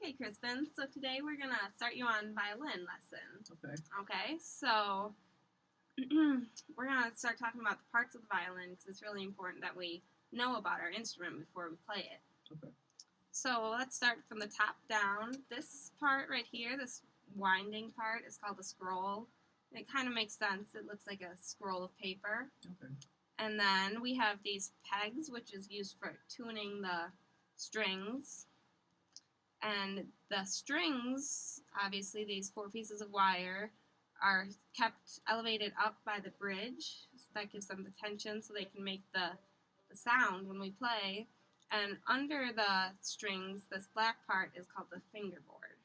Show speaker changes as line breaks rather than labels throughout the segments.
Okay, Crispin, so today we're going to start you on violin lesson.
Okay.
Okay, so we're going to start talking about the parts of the violin because it's really important that we know about our instrument before we play it.
Okay.
So let's start from the top down. This part right here, this winding part, is called the scroll. It kind of makes sense. It looks like a scroll of paper.
Okay.
And then we have these pegs, which is used for tuning the strings. And the strings, obviously these 4 pieces of wire, are kept elevated up by the bridge. So that gives them the tension so they can make the sound when we play. And under the strings, this black part is called the fingerboard.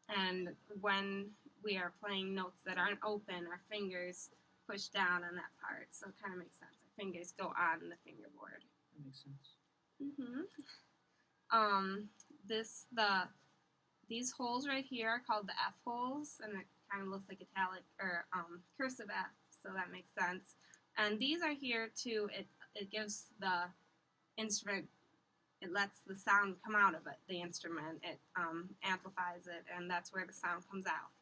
And when we are playing notes that aren't open, our fingers push down on that part. So it kind of makes sense. Our fingers go on the fingerboard.
That makes sense.
These holes right here are called the F holes, and it kind of looks like italic or cursive F, so that makes sense. And these are here to it gives the instrument, it lets the sound come out of it, the instrument. It amplifies it, and that's where the sound comes out.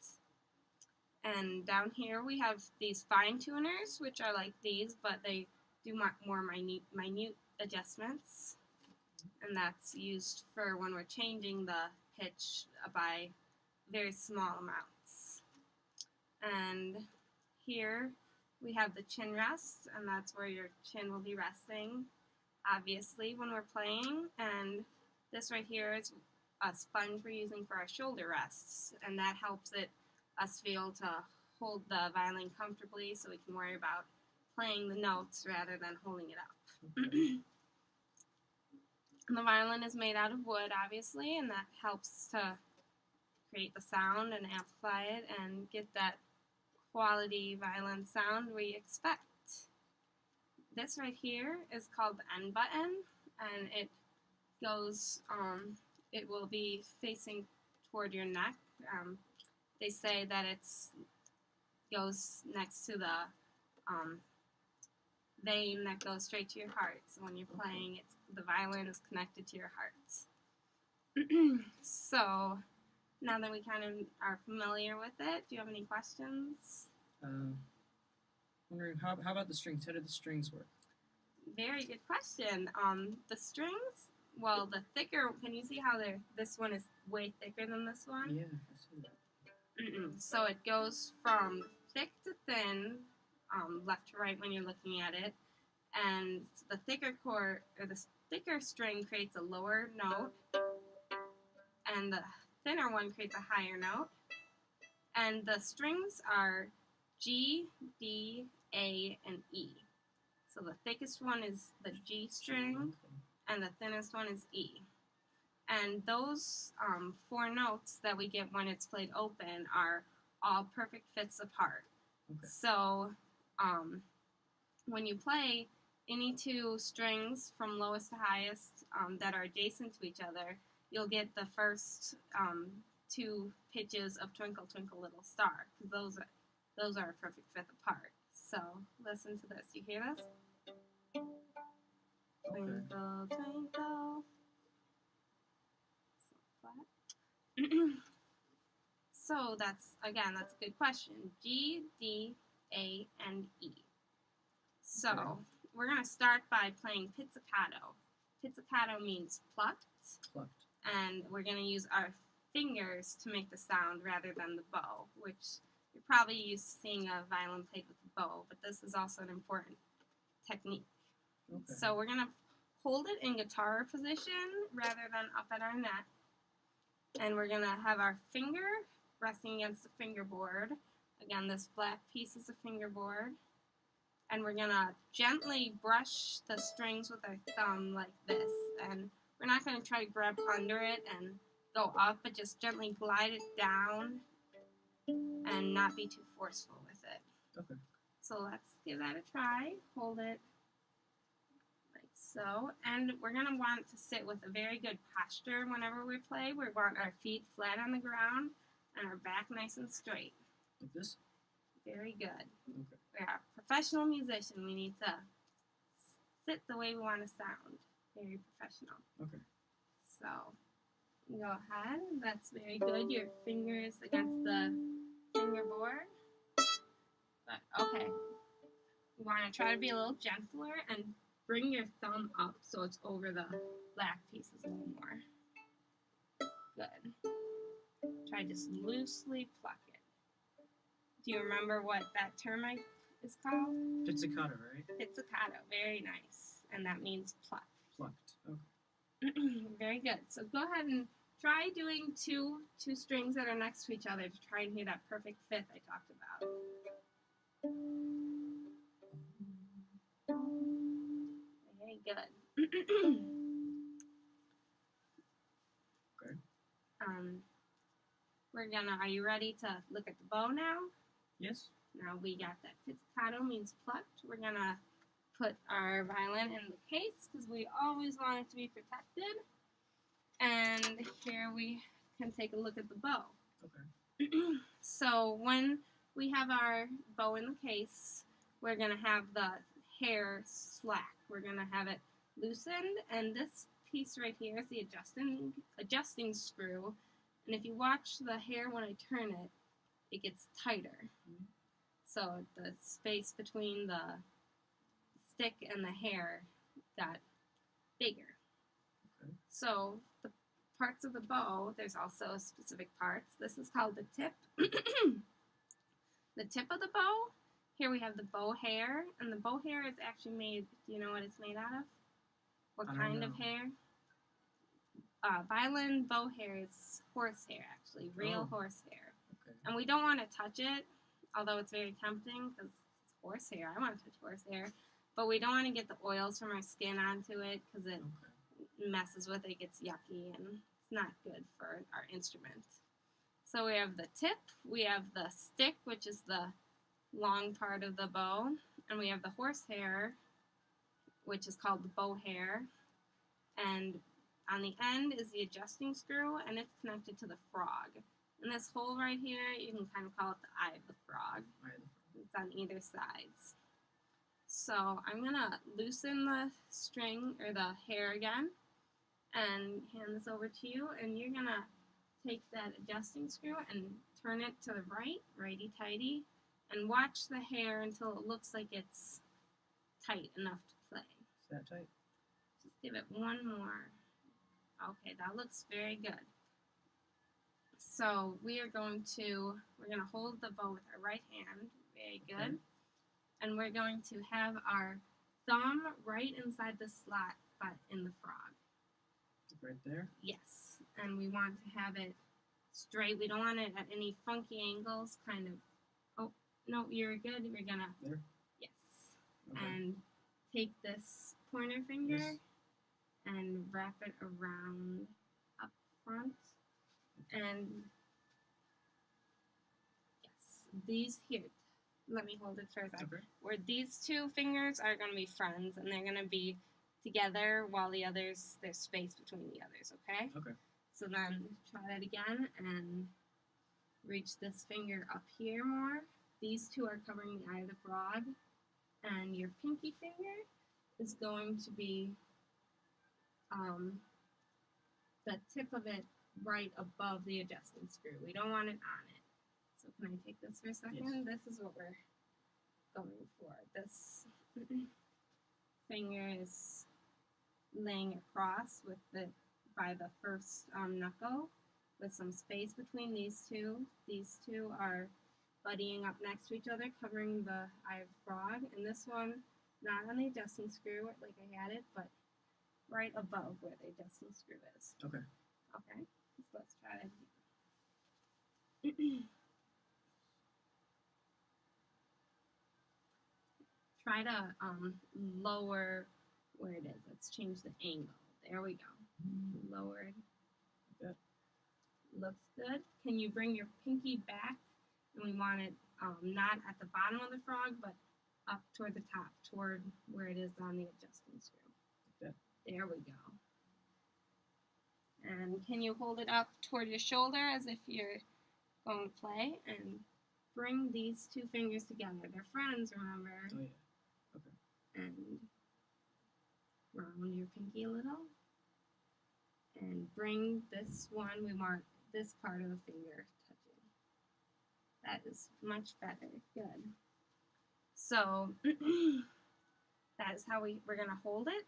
And down here we have these fine tuners, which are like these, but they do more minute adjustments. And that's used for when we're changing the pitch by very small amounts. And here we have the chin rest, and that's where your chin will be resting, obviously, when we're playing. And this right here is a sponge we're using for our shoulder rests, and that helps us be able to hold the violin comfortably so we can worry about playing the notes rather than holding it up.
Okay.
The violin is made out of wood, obviously, and that helps to create the sound and amplify it and get that quality violin sound we expect. This right here is called the end button, and it goes, it will be facing toward your neck. They say that it goes next to the vein that goes straight to your heart. So when you're playing, the violin is connected to your heart. So now that we kind of are familiar with it, do you have any questions?
Wondering how about the strings? How do the strings work?
Very good question. The strings, well, the thicker. Can you see how this one is way thicker than this one?
Yeah, I see that.
So it goes from thick to thin, left to right when you're looking at it, and the thicker thicker string creates a lower note, and the thinner one creates a higher note. And the strings are G, D, A, and E. So the thickest one is the G string, and the thinnest one is E. And those 4 notes that we get when it's played open are all perfect fits apart.
Okay.
So when you play any 2 strings from lowest to highest that are adjacent to each other, you'll get the first 2 pitches of Twinkle Twinkle Little Star, because those are a perfect fifth apart. So listen to this. You hear this?
Okay.
Twinkle, twinkle. So flat. So that's a good question. G, D, A, and E. So
Okay.
we're going to start by playing pizzicato. Pizzicato means plucked.
Plucked.
And we're going to use our fingers to make the sound rather than the bow, which you're probably used to seeing a violin played with a bow, but this is also an important technique.
Okay.
So we're going to hold it in guitar position rather than up at our neck. And we're going to have our finger resting against the fingerboard. Again, this black piece is a fingerboard. And we're going to gently brush the strings with our thumb like this. And we're not going to try to grab under it and go up, but just gently glide it down and not be too forceful with it.
Okay.
So let's give that a try. Hold it like so. And we're going to want to sit with a very good posture whenever we play. We want our feet flat on the ground and our back nice and straight.
Like this?
Very good.
Okay.
We're a professional musician. We need to sit the way we want to sound. Very professional.
Okay.
So Go ahead. That's very good. Your fingers against the fingerboard. But okay. You want to try to be a little gentler and bring your thumb up so it's over the black pieces a little more. Good. Try just loosely pluck it. Do you remember what that term is called?
Pizzicato, right?
Pizzicato. Very nice. And that means pluck.
Plucked. Okay.
Very good. So go ahead and try doing two strings that are next to each other to try and hear that perfect fifth I talked about. Very good.
Okay.
Are you ready to look at the bow now?
Yes.
Now we got that pizzicato means plucked. We're gonna put our violin in the case because we always want it to be protected. And here we can take a look at the bow.
Okay.
So when we have our bow in the case, we're gonna have the hair slack. We're gonna have it loosened, and this piece right here is the adjusting screw. And if you watch the hair when I turn it, it gets tighter.
Mm-hmm.
So the space between the stick and the hair got bigger.
Okay.
So the parts of the bow, there's also specific parts. This is called the tip. The tip of the bow, here we have the bow hair, and the bow hair is actually made, do you know what it's made out of? What kind of hair? Violin bow hair is horse hair, actually, real horse hair.
Okay.
And we don't want to touch it, although it's very tempting because it's horse hair. I want to touch horse hair. But we don't want to get the oils from our skin onto it because it messes with it, gets yucky, and it's not good for our instrument. So we have the tip, we have the stick, which is the long part of the bow, and we have the horse hair, which is called the bow hair, and on the end is the adjusting screw, and it's connected to the frog. And this hole right here, you can kind of call it the eye of the frog. It's on either sides. So I'm going to loosen the string, or the hair again, and hand this over to you, and you're going to take that adjusting screw and turn it to the right, righty-tighty, and watch the hair until it looks like it's tight enough to play.
Is that tight?
Just give it one more. Okay, that looks very good. So we're going to hold the bow with our right hand, very good,
Okay.
and we're going to have our thumb right inside the slot but in the frog.
Right there?
Yes, and we want to have it straight. We don't want it at any funky angles, kind of. Oh, no, you're good. We're gonna.
There?
Yes.
Okay.
And take this pointer finger and wrap it around up front. And yes, these here. Let me hold it for a second.
Okay.
Where these two fingers are going to be friends, and they're going to be together while the others, there's space between the others, okay?
Okay.
So then try that again and reach this finger up here more. These two are covering the eye of the frog, and your pinky finger is going to be the tip of it right above the adjusting screw. We don't want it on it. So can I take this for a second?
Yes.
This is what we're going for. This finger is laying across with by the first knuckle with some space between these two. These two are buddying up next to each other, covering the eye of the frog. And this one, not on the adjusting screw like I had it, but right above where the adjusting screw is.
Okay.
Okay, so let's try it again. Try to lower where it is. Let's change the angle. There we go. Lowered.
Good.
Looks good. Can you bring your pinky back? And we want it not at the bottom of the frog, but up toward the top, toward where it is on the adjusting screw.
Good.
There we go. And can you hold it up toward your shoulder as if you're going to play? And bring these two fingers together. They're friends, remember?
Oh, yeah. Okay.
And round your pinky a little. And and bring this one, we want this part of the finger touching. That is much better. Good. So that is how we're going to hold it.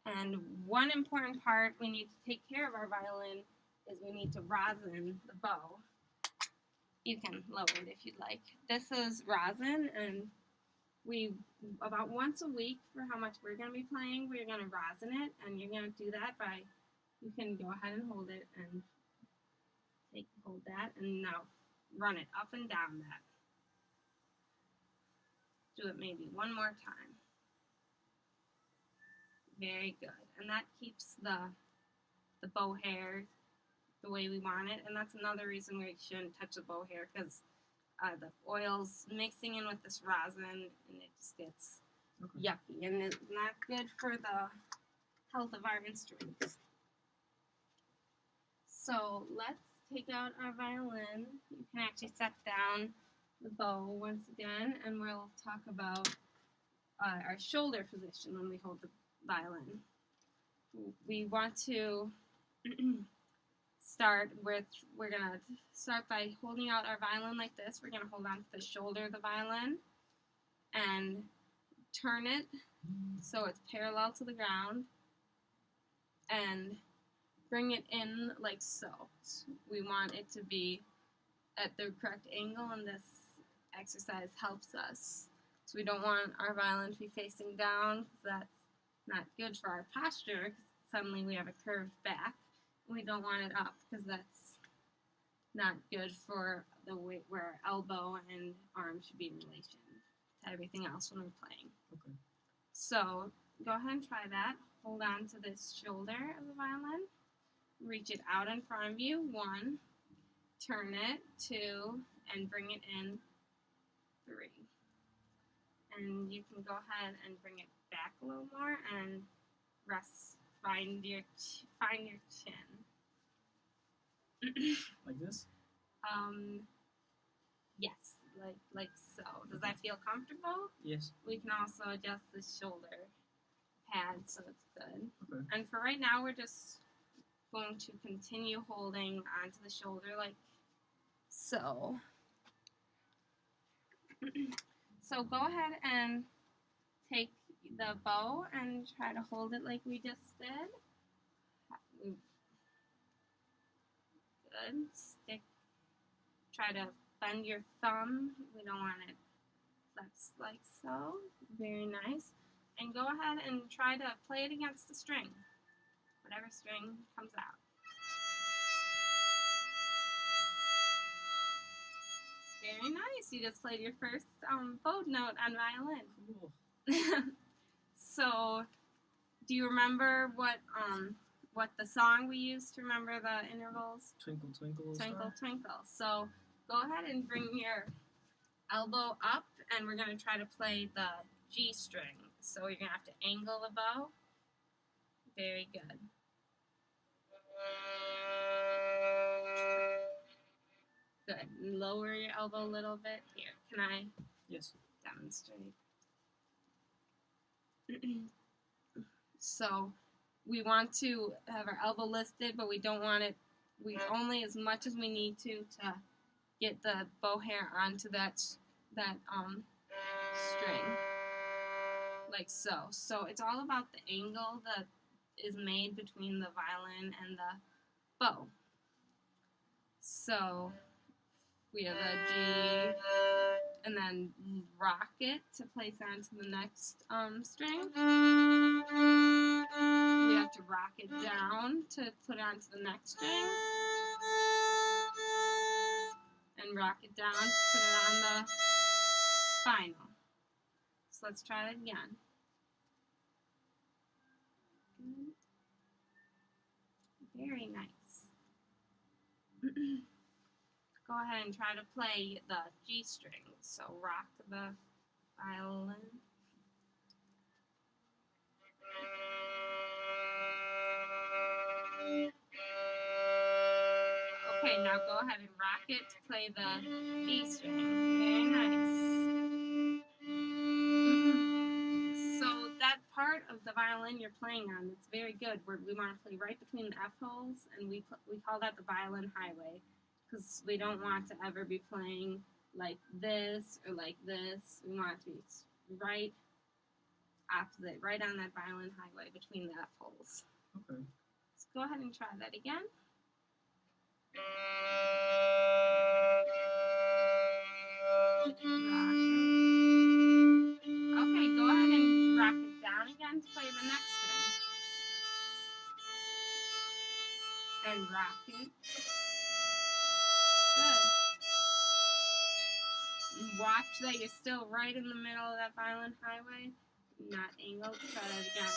And one important part we need to take care of our violin is we need to rosin the bow. You can lower it if you'd like. This is rosin, and we, about once a week for how much we're going to be playing, we're going to rosin it, and you're going to do that by, you can go ahead and hold it and hold that, and now run it up and down that. Do it maybe one more time. Very good. And that keeps the bow hair the way we want it, and that's another reason we shouldn't touch the bow hair, because the oil's mixing in with this rosin, and it just gets yucky, and it's not good for the health of our instruments. So let's take out our violin. You can actually set down the bow once again, and we'll talk about our shoulder position when we hold the violin. We want to we're going to start by holding out our violin like this. We're going to hold on to the shoulder of the violin and turn it so it's parallel to the ground and bring it in like so. We want it to be at the correct angle, and this exercise helps us. So we don't want our violin to be facing down, because that's not good for our posture, because suddenly we have a curved back. We don't want it up, because that's not good for the way where our elbow and arm should be in relation to everything else when we're playing.
Okay.
So go ahead and try that. Hold on to this shoulder of the violin. Reach it out in front of you. 1, turn it, 2, and bring it in, 3. And you can go ahead and bring it back a little more and rest. Find your chin.
Like this?
Yes, like so. Does that feel comfortable?
Yes.
We can also adjust the shoulder pad so it's good.
Okay.
And for right now, we're just going to continue holding onto the shoulder like so. So go ahead and take the bow and try to hold it like we just did. Good. Try to bend your thumb. We don't want it flexed like so. Very nice. And go ahead and try to play it against the string. Whatever string comes out. Very nice. You just played your first bow note on violin.
Cool.
So, do you remember what the song we used to remember the intervals?
Twinkle, twinkle,
Twinkle,
star.
twinkle. So, go ahead and bring your elbow up, and we're going to try to play the G string. So, you're going to have to angle the bow. Very good. Good. Lower your elbow a little bit. Here, can I
Yes.
demonstrate? So we want to have our elbow lifted, but we don't want it, we only as much as we need to get the bow hair onto that string, like so. So it's all about the angle that is made between the violin and the bow. So we have a G, and then rock it to place onto the next string. We have to rock it down to put onto the next string. And rock it down to put it on the final. So let's try that again. Very nice. Go ahead and try to play the G string. So rock the violin. Okay, now go ahead and rock it to play the D string. Very nice. So that part of the violin you're playing on. It's very good. We want to play right between the F holes, and we call that the violin highway, because we don't want to ever be playing like this or like this. We want it to be right opposite, right on that violin highway between the F holes.
Okay.
So go ahead and try that again. Okay, go ahead and rock it down again to play the next string. And rock it. Good. Watch that you're still right in the middle of that violin highway, not angled. Try that again.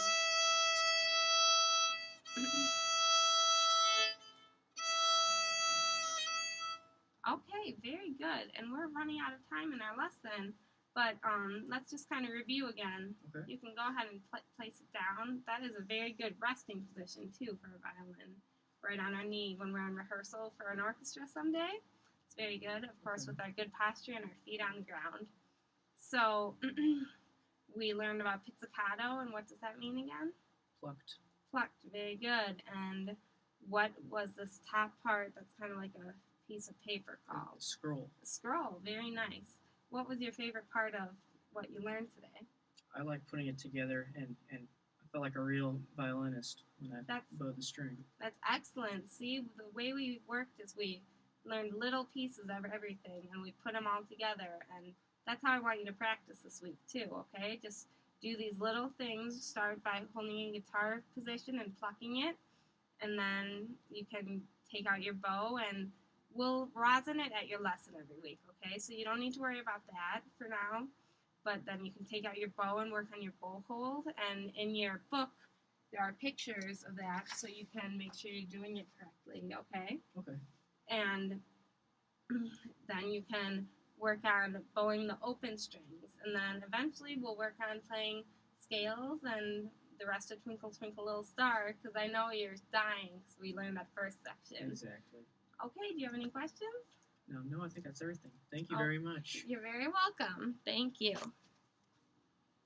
Okay, very good. And we're running out of time in our lesson, but let's just kind of review again.
Okay.
You can go ahead and place it down. That is a very good resting position, too, for a violin. Right on our knee when we're in rehearsal for an orchestra someday. It's very good, of course, with our good posture and our feet on the ground. So we learned about pizzicato, and what does that mean again?
Plucked.
Plucked, very good. And what was this top part that's kind of like a piece of paper called?
Scroll.
A scroll, very nice. What was your favorite part of what you learned today?
I like putting it together, and I felt like a real violinist when I bowed the string.
That's excellent. See, the way we worked is we learned little pieces of everything, and we put them all together, and that's how I want you to practice this week, too, okay? Just do these little things. Start by holding your guitar position and plucking it, and then you can take out your bow, and we'll rosin it at your lesson every week, okay? So you don't need to worry about that for now, but then you can take out your bow and work on your bow hold, and in your book, there are pictures of that, so you can make sure you're doing it correctly, okay?
Okay.
And then you can work on bowing the open strings, and then eventually we'll work on playing scales and the rest of Twinkle Twinkle Little Star, because I know you're dying, so we learned that first section.
Exactly.
Okay, do you have any questions?
No, I think that's everything. Thank you very much.
You're very welcome. Thank you.